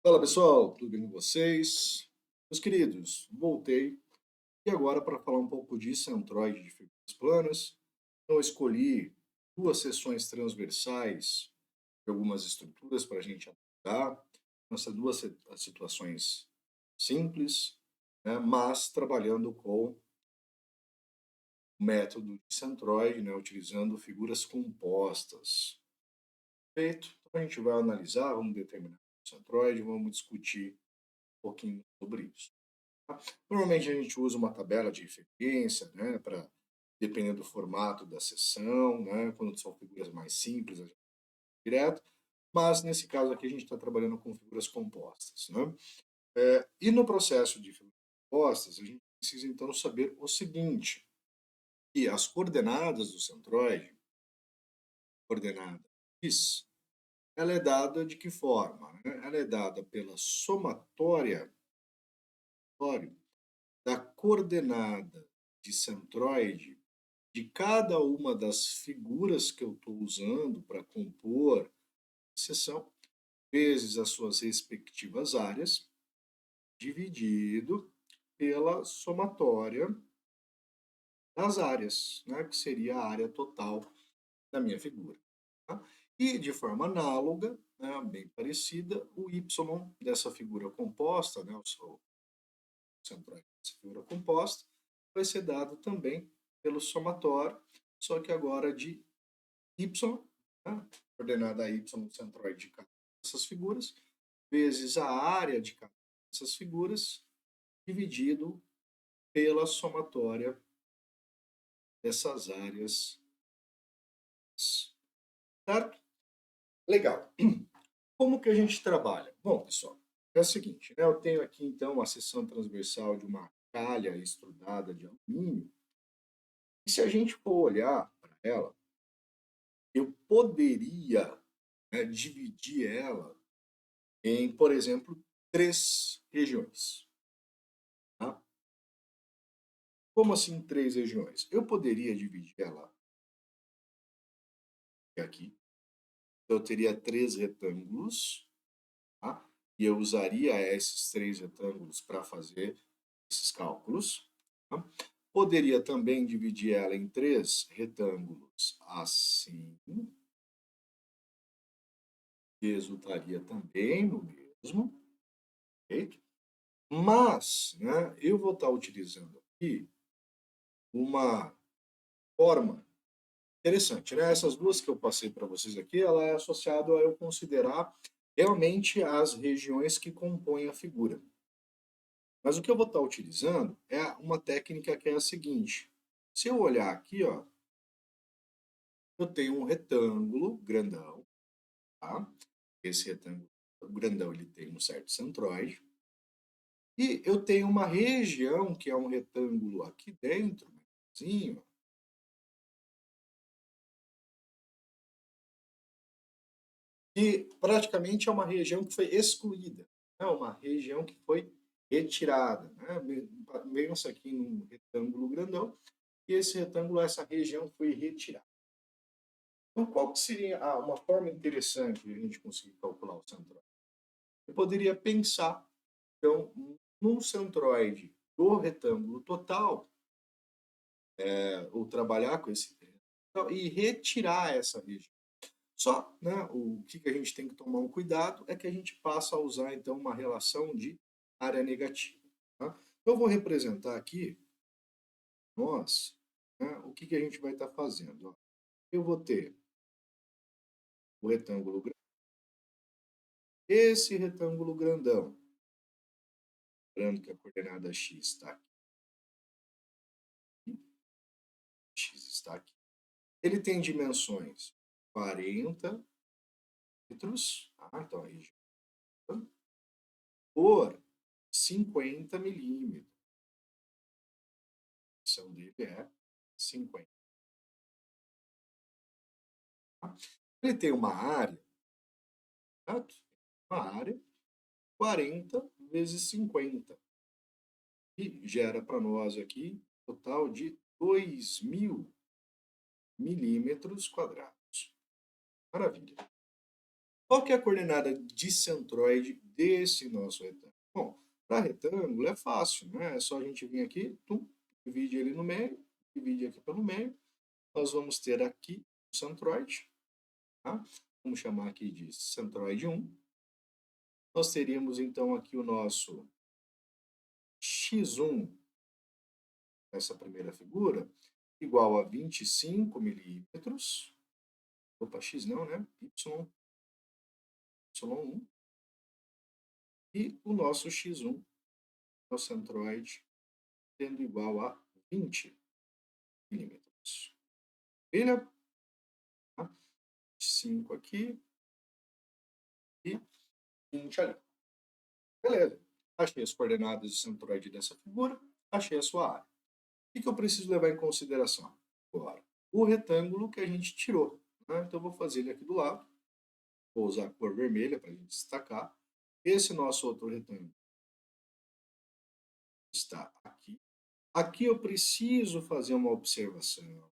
Fala pessoal, tudo bem com vocês? Meus queridos, voltei e agora para falar um pouco de centroide de figuras planas, eu escolhi duas seções transversais de algumas estruturas para a gente abordar, essas duas situações simples, né, mas trabalhando com o método de centroide, né, utilizando figuras compostas. Feito, então a gente vai analisar, vamos determinar o centroide, vamos discutir um pouquinho sobre isso. Normalmente a gente usa uma tabela de referência, né, para dependendo do formato da sessão, né, quando são figuras mais simples, a gente vai direto, mas nesse caso aqui a gente está trabalhando com figuras compostas, né? E no processo de figuras compostas, a gente precisa então saber o seguinte, que as coordenadas do centroide, coordenada x, ela é dada de que forma? Né? Ela é dada pela somatória da coordenada de centroide de cada uma das figuras que eu estou usando para compor a seção, vezes as suas respectivas áreas, dividido pela somatória das áreas, né, que seria a área total da minha figura. Tá? E de forma análoga, né, bem parecida, o y dessa figura composta, né, o seu centroide dessa figura composta, vai ser dado também pelo somatório, só que agora de y, né, coordenada y no centroide de cada dessas figuras, vezes a área de cada dessas figuras, dividido pela somatória dessas áreas. Certo? Legal. Como que a gente trabalha? Bom, pessoal, é o seguinte, né, eu tenho aqui então uma seção transversal de uma calha extrudada de alumínio, e se a gente for olhar para ela, eu poderia, né, dividir ela em, por exemplo, três regiões. Tá? Como assim três regiões? Eu poderia dividir ela aqui. Eu teria três retângulos, tá? E eu usaria esses três retângulos para fazer esses cálculos. Tá? Poderia também dividir ela em três retângulos assim, que resultaria também no mesmo, perfeito? Mas, né, eu vou estar utilizando aqui uma forma interessante, né? Essas duas que eu passei para vocês aqui, ela é associada a eu considerar realmente as regiões que compõem a figura. Mas o que eu vou estar utilizando é uma técnica que é a seguinte. Se eu olhar aqui, ó, eu tenho um retângulo grandão, tá? Esse retângulo grandão ele tem um certo centroide. E eu tenho uma região que é um retângulo aqui dentro, menorzinho, que praticamente é uma região que foi excluída, é uma região que foi retirada. Né? Pensa aqui num retângulo grandão, e esse retângulo, essa região foi retirada. Então, qual que seria uma forma interessante de a gente conseguir calcular o centroide? Eu poderia pensar, então, num centroide do retângulo total, ou trabalhar com esse retângulo, e retirar essa região. Só, né, o que a gente tem que tomar um cuidado é que a gente passa a usar, então, uma relação de área negativa. Tá? Eu vou representar aqui, nós, né, o que a gente vai estar fazendo. Ó. Eu vou ter o retângulo grandão, esse retângulo grandão, lembrando que a coordenada x está aqui, x está aqui. Ele tem dimensões 40 metros, tá? Então, a região por 50 milímetros. A dimensão dele é 50. Tá? Ele tem uma área, certo? Uma área 40 vezes 50, que gera para nós aqui um total de 2.000 milímetros quadrados. Maravilha. Qual que é a coordenada discentroide desse nosso retângulo? Bom, para retângulo é fácil, né? É só a gente vir aqui, divide ele no meio, divide aqui pelo meio. Nós vamos ter aqui o centroide, tá? Vamos chamar aqui de centroide 1. Nós teríamos então aqui o nosso x1, essa primeira figura, igual a 25 milímetros. Opa, x não, né? Y1. E o nosso x1, o centroide, tendo igual a 20 milímetros. Maravilha? Tá? 5 aqui e 20 ali. Beleza. Achei as coordenadas do centroide dessa figura, achei a sua área. O que eu preciso levar em consideração? Agora, o retângulo que a gente tirou. Né? Então, eu vou fazer ele aqui do lado. Vou usar a cor vermelha para a gente destacar. Esse nosso outro retângulo está aqui. Aqui eu preciso fazer uma observação.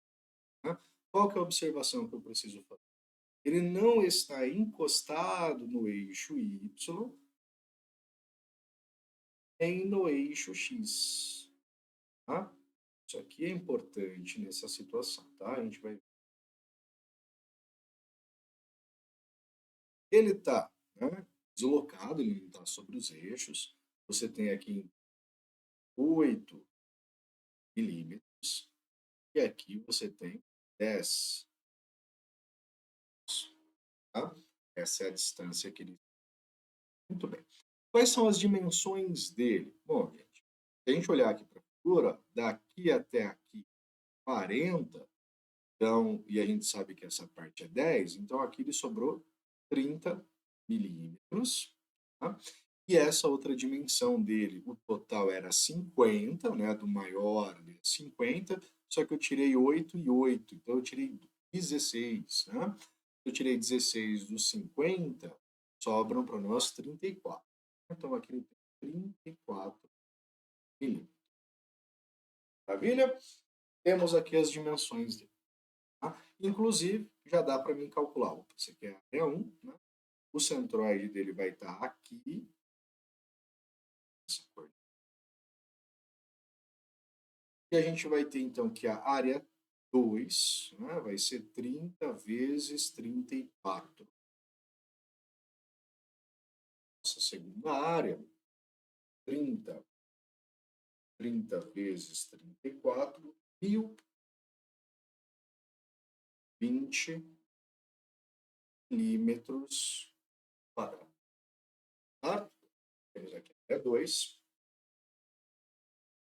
Né? Qual que é a observação que eu preciso fazer? Ele não está encostado no eixo Y nem no eixo X. Tá? Isso aqui é importante nessa situação. Tá? A gente vai. Ele está, né, deslocado, ele não está sobre os eixos. Você tem aqui 8 milímetros e aqui você tem 10. Tá? Essa é a distância que ele. Muito bem. Quais são as dimensões dele? Bom, gente, se a gente olhar aqui para a figura, daqui até aqui 40, então, e a gente sabe que essa parte é 10, então aqui ele sobrou 30 milímetros. Tá? E essa outra dimensão dele, o total era 50, né, do maior 50, só que eu tirei 8 e 8, então eu tirei 16. Né? Eu tirei 16 dos 50, sobram para nós 34. Então aqui ele tem 34 milímetros. Maravilha? Temos aqui as dimensões dele. Tá? Inclusive, já dá para mim calcular. Isso aqui é a área 1, né? O centroide dele vai estar aqui. E a gente vai ter, então, que a área 2, né, vai ser 30 vezes 34. Nossa segunda área, 30 vezes 34, 1020 milímetros quadrados. Tá? Temos aqui a área 2.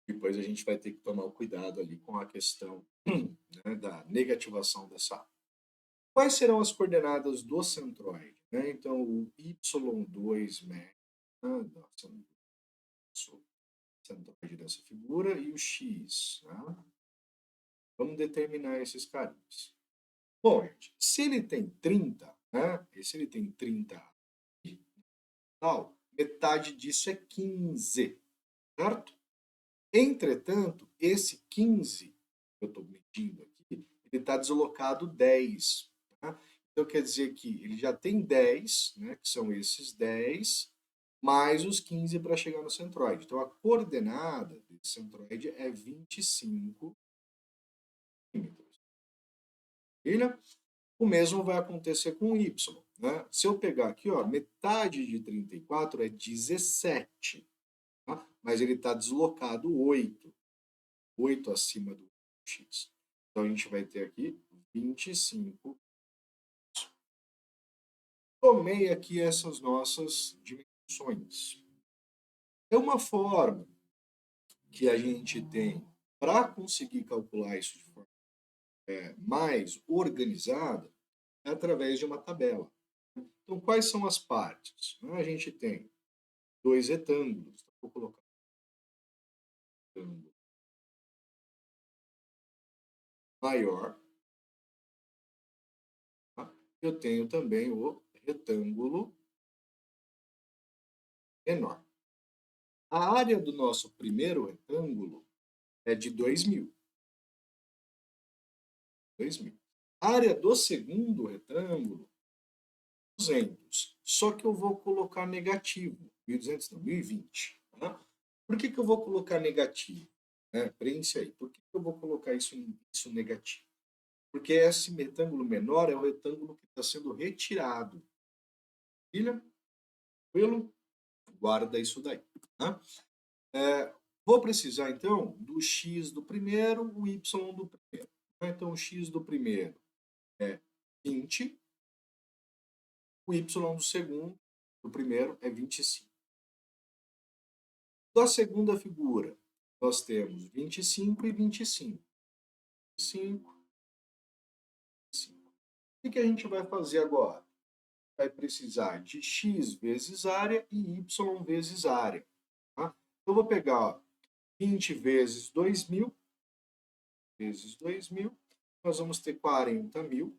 Depois a gente vai ter que tomar cuidado ali com a questão, né, da negativação dessa área. Quais serão as coordenadas do centroide? Né? Então, o y2 médio, né, centroide dessa figura, e o x. Né? Vamos determinar esses carinhos. Bom, gente, se ele tem 30, né, e se ele tem 30, tal, metade disso é 15, certo? Entretanto, esse 15 que eu estou medindo aqui, ele está deslocado 10. Tá? Então, quer dizer que ele já tem 10, né, que são esses 10, mais os 15 para chegar no centroide. Então, a coordenada desse centroide é 25 milímetros. O mesmo vai acontecer com o y. Né? Se eu pegar aqui, ó, metade de 34 é 17. Tá? Mas ele está deslocado 8. 8 acima do x. Então, a gente vai ter aqui 25. Tomei aqui essas nossas dimensões. É uma forma que a gente tem para conseguir calcular isso de forma mais organizada é através de uma tabela. Então, quais são as partes? A gente tem dois retângulos. Vou colocar um retângulo maior. Tá? Eu tenho também o retângulo menor. A área do nosso primeiro retângulo é de 2.000. 2.000. A área do segundo retângulo 1.200. Só que eu vou colocar negativo. 1.200 não, 1.020. Tá? Por que que eu vou colocar negativo? Preenche aí. Por que que eu vou colocar isso negativo? Porque esse retângulo menor é o retângulo que está sendo retirado. Filha, tranquilo? Guarda isso daí. Tá? Vou precisar, então, do x do primeiro, o y do primeiro. Então, o x do primeiro é 20, o y do segundo, do primeiro, é 25. Da segunda figura, nós temos 25 e 25. 25, 25. O que a gente vai fazer agora? Vai precisar de x vezes área e y vezes área. Tá? Eu vou pegar, ó, 20 vezes 2.000, vezes 2.000, nós vamos ter 40.000.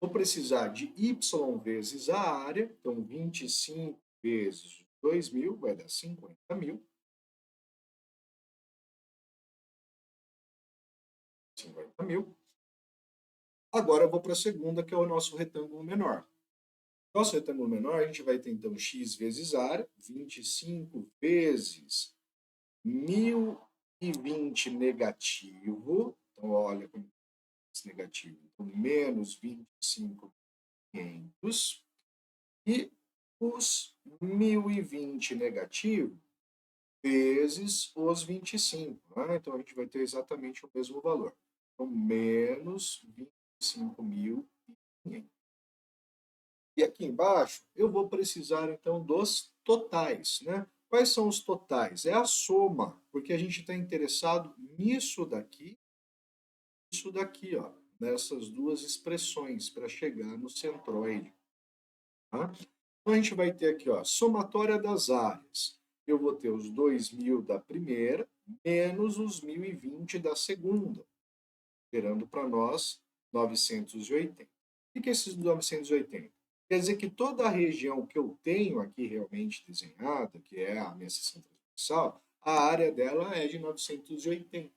Vou precisar de y vezes a área, então 25 vezes 2.000 vai dar 50.000. 50.000. Agora eu vou para a segunda, que é o nosso retângulo menor. Nosso retângulo menor, a gente vai ter então x vezes área, 25 vezes 1.020 negativo. Então, olha como é esse negativo. Então, menos 25.500. E os 1.020 negativo vezes os 25. Então, a gente vai ter exatamente o mesmo valor. Então, menos 25.500. E aqui embaixo, eu vou precisar, então, dos totais. Quais são os totais? É a soma, porque a gente está interessado nisso daqui, isso daqui, ó, nessas duas expressões, para chegar no centroide. Tá? Então, a gente vai ter aqui, ó, somatória das áreas. Eu vou ter os 2.000 da primeira, menos os 1.020 da segunda, gerando para nós 980. O que é esses 980? Quer dizer que toda a região que eu tenho aqui realmente desenhada, que é a minha seção transversal, a área dela é de 980.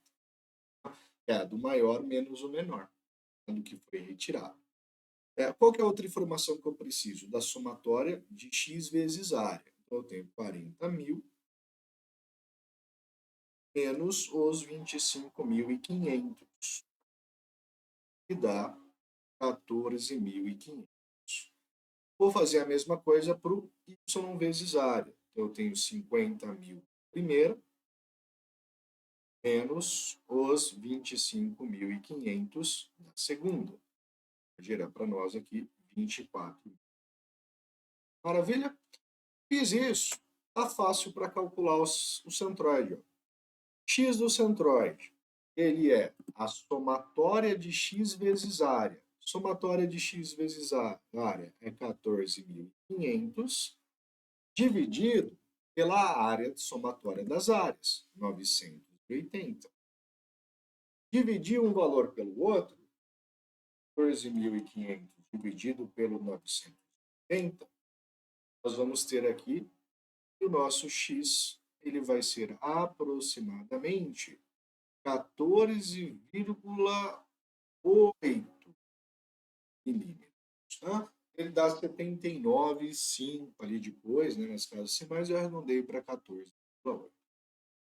É a do maior menos o menor, do que foi retirado. Qual que é a outra informação que eu preciso? Da somatória de x vezes área. Então, eu tenho 40.000 menos os 25.500, que dá 14.500. Vou fazer a mesma coisa para o y vezes área. Então, eu tenho 50.000 primeira, menos os 25.500 da segunda. Vai gerar para nós aqui 24. Maravilha? Fiz isso. Está fácil para calcular o centroide. Ó. X do centroide, ele é a somatória de x vezes área. Somatória de x vezes área é 14.500, dividido pela área somatória das áreas, 980. Dividir um valor pelo outro, 14.500 dividido pelo 980, nós vamos ter aqui o nosso x, ele vai ser aproximadamente 14,8 milímetros. Tá? Ele dá 79,5 ali depois, nas casas decimais, eu arredondei para 14,8.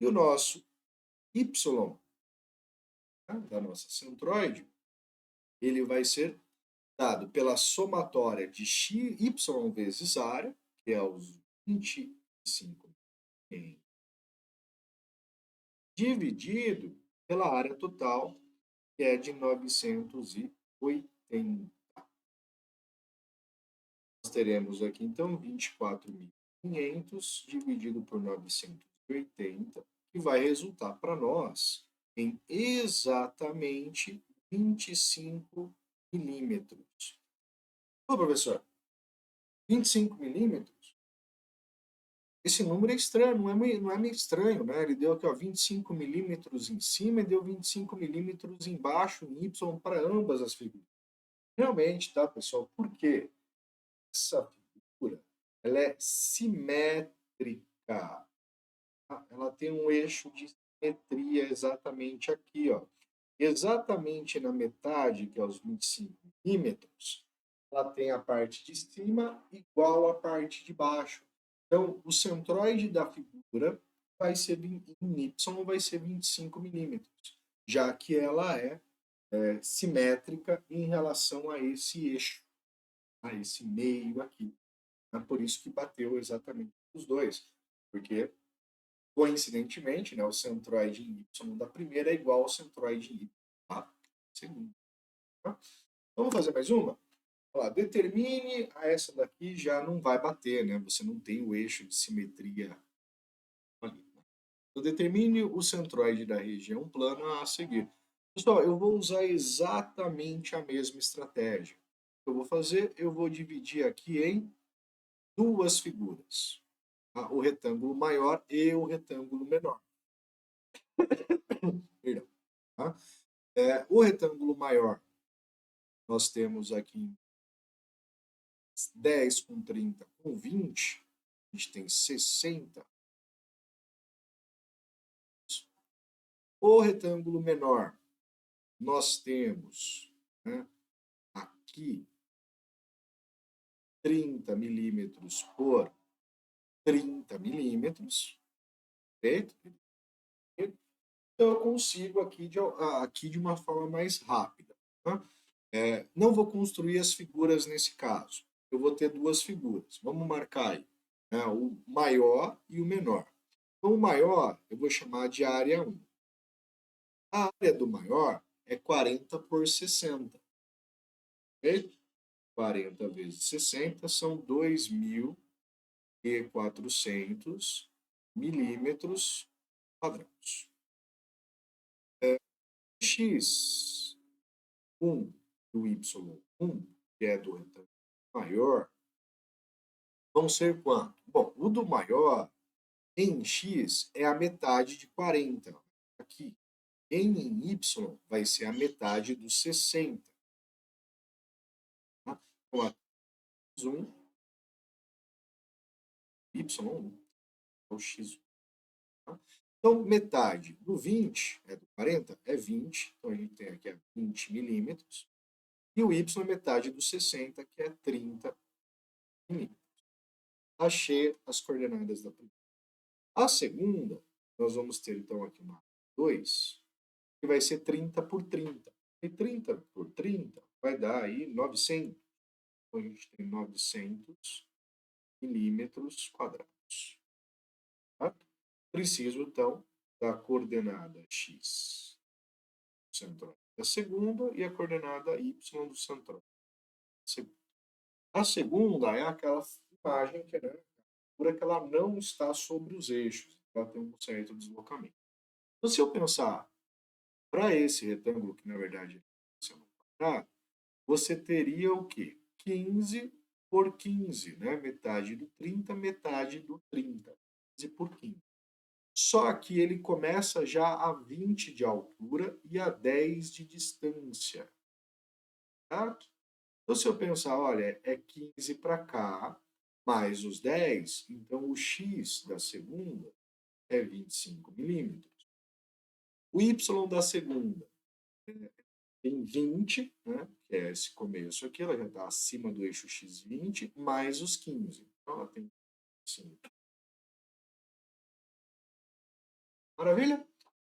E o nosso y, da nossa centroide, ele vai ser dado pela somatória de y vezes área, que é os 25, dividido pela área total, que é de 980. Nós teremos aqui, então, 24.500 dividido por 980, que vai resultar para nós em exatamente 25 milímetros. Ô, professor, 25 milímetros? Esse número é estranho, não é meio estranho, né? Ele deu aqui, ó, 25 milímetros em cima e deu 25 milímetros embaixo, em Y, para ambas as figuras. Realmente, tá, pessoal? Por quê? Essa figura, ela é simétrica. Tá? Ela tem um eixo de simetria exatamente aqui, ó. exatamente na metade, que é os 25 milímetros, ela tem a parte de cima igual à parte de baixo. Então, o centroide da figura vai ser em Y vai ser 25 milímetros, já que ela é simétrica em relação a esse eixo, a esse meio aqui. É por isso que bateu exatamente os dois, porque coincidentemente, né, o centroide em Y da primeira é igual ao centroide em Y da segunda. Tá? Então, vamos fazer mais uma? Olha lá, determine essa daqui já não vai bater, né? Você não tem o eixo de simetria ali. Né? Então, determine o centroide da região plana a seguir. Pessoal, eu vou usar exatamente a mesma estratégia. O que eu vou fazer? Eu vou dividir aqui em duas figuras. Tá? O retângulo maior e o retângulo menor. Perdão. Tá? O retângulo maior, nós temos aqui 10 com 30 com 20, a gente tem 60. O retângulo menor, nós temos, né, aqui 30 milímetros por 30 milímetros, perfeito? Então eu consigo aqui de uma forma mais rápida. Tá? Não vou construir as figuras nesse caso. Eu vou ter duas figuras. Vamos marcar aí, né, o maior e o menor. Então, o maior eu vou chamar de área 1. A área do maior é 40 por 60. Ok? 40 vezes 60 são 2.400 milímetros quadrados. X1 do Y1, que é do retângulo maior, vão ser quanto? Bom, o do maior, em X, é a metade de 40. Aqui. Em Y vai ser a metade dos 60. Tá? Então, aqui, um, Y1 é o X1. Tá? Então, metade do 20 é do 40, é 20. Então, a gente tem aqui 20 milímetros. E o Y é metade do 60, que é 30 milímetros. Achei as coordenadas da primeira. A segunda, nós vamos ter então aqui uma 2, que vai ser 30 por 30. E 30 por 30 vai dar aí 900. Então, a gente tem 900 milímetros quadrados. Tá? Preciso, então, da coordenada x do centroide da segunda e a coordenada y do centroide da segunda. A segunda é aquela imagem que, né, por que ela não está sobre os eixos, ela tem um certo deslocamento. Então, se eu pensar para esse retângulo, que na verdade é um quadrado, você teria o quê? 15 por 15, né? Metade do 30, metade do 30. 15 por 15. Só que ele começa já a 20 de altura e a 10 de distância. Tá? Então, se eu pensar, olha, é 15 para cá, mais os 10, então o x da segunda é 25 milímetros. O y da segunda tem 20, né, que é esse começo aqui, ela já está acima do eixo x20, mais os 15. Então, ela tem 5. Maravilha?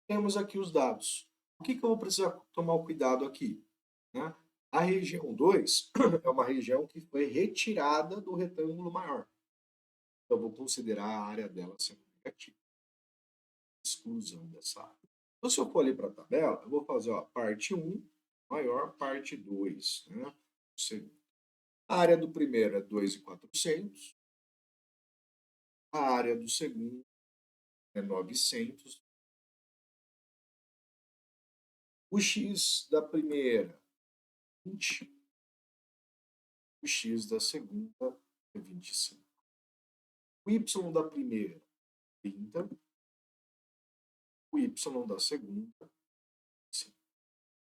Temos aqui os dados. O que eu vou precisar tomar o cuidado aqui? Né? A região 2 é uma região que foi retirada do retângulo maior. Então, eu vou considerar a área dela sendo negativa. Exclusão dessa área. Então, se eu for ali para a tabela, eu vou fazer parte 1 maior, parte 2. Né? A área do primeiro é 2.400. A área do segundo é 900. O x da primeira, 20. O x da segunda é 25. O y da primeira, 30. O y da segunda, 5.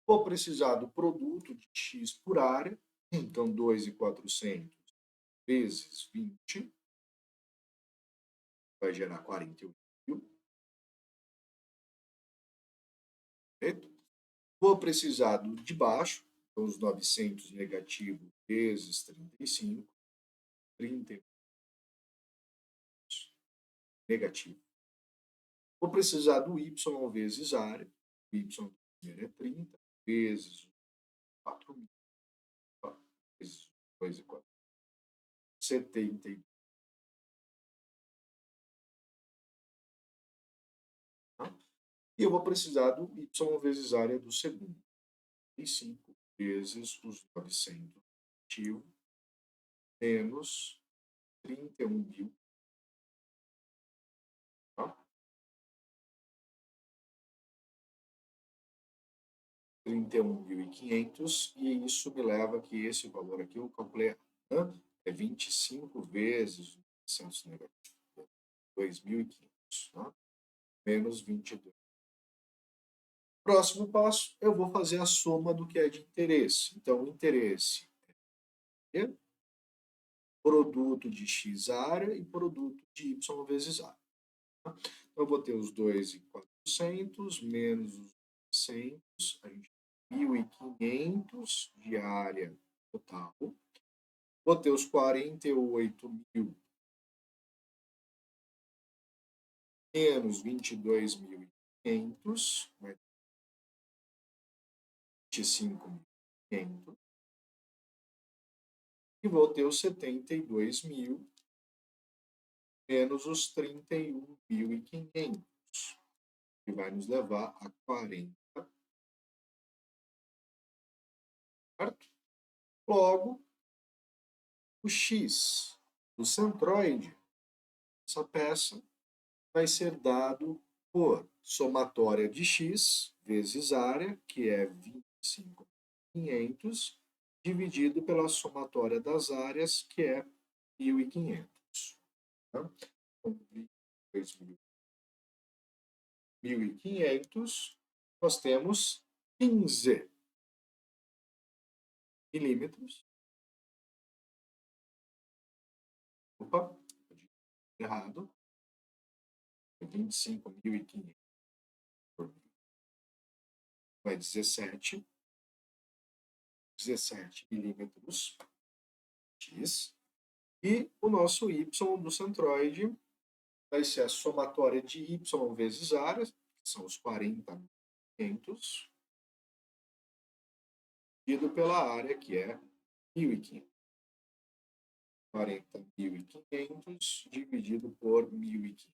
Vou precisar do produto de x por área. Então, 2.400 vezes 20 vai gerar 48 mil. Certo? Vou precisar do de baixo, então os 900 negativo vezes 35, 30 negativo. Vou precisar do y vezes área, o y primeiro é 30, vezes 4.000, vezes 2 e 4, 72. Tá? E eu vou precisar do y vezes área do segundo, 35 vezes os 900 negativo, menos 31.000, tá? 31.500, e isso me leva que esse valor aqui eu calculei, é 25 vezes 900 negativo, 2.500, tá? Menos 22. Próximo passo, eu vou fazer a soma do que é de interesse. Então, o interesse é produto de x área e produto de y vezes área. Tá? Então, eu vou ter os 2.400 menos os 900, a gente tem 1.500 de área total. Vou ter os 48.000 menos 22.500, vai ter 25.500. E vou ter os 72.000 menos os 31.500, que vai nos levar a 40, certo? Logo, o x do centroide, essa peça, vai ser dado por somatória de x vezes área, que é 25.500, dividido pela somatória das áreas, que é 1.500. Tá? Então, 1.500, nós temos 15 milímetros. Opa, errado. 25.500 vai 17 milímetros X. E o nosso Y do centroide vai ser a somatória de Y vezes área, que são os 40.500, dividido pela área, que é 1.500. 40.500 dividido por 1.500.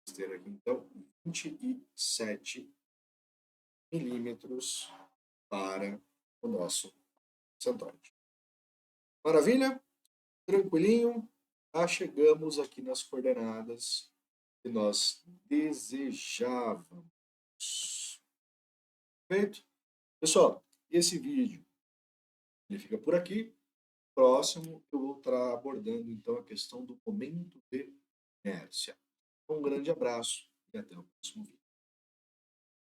Vamos ter aqui, então, 27 milímetros para o nosso centroide. Maravilha? Tranquilinho? Já chegamos aqui nas coordenadas que nós desejávamos. Perfeito? Pessoal, esse vídeo ele fica por aqui. Próximo, eu vou estar abordando então a questão do momento de inércia. Um grande abraço e até o próximo vídeo.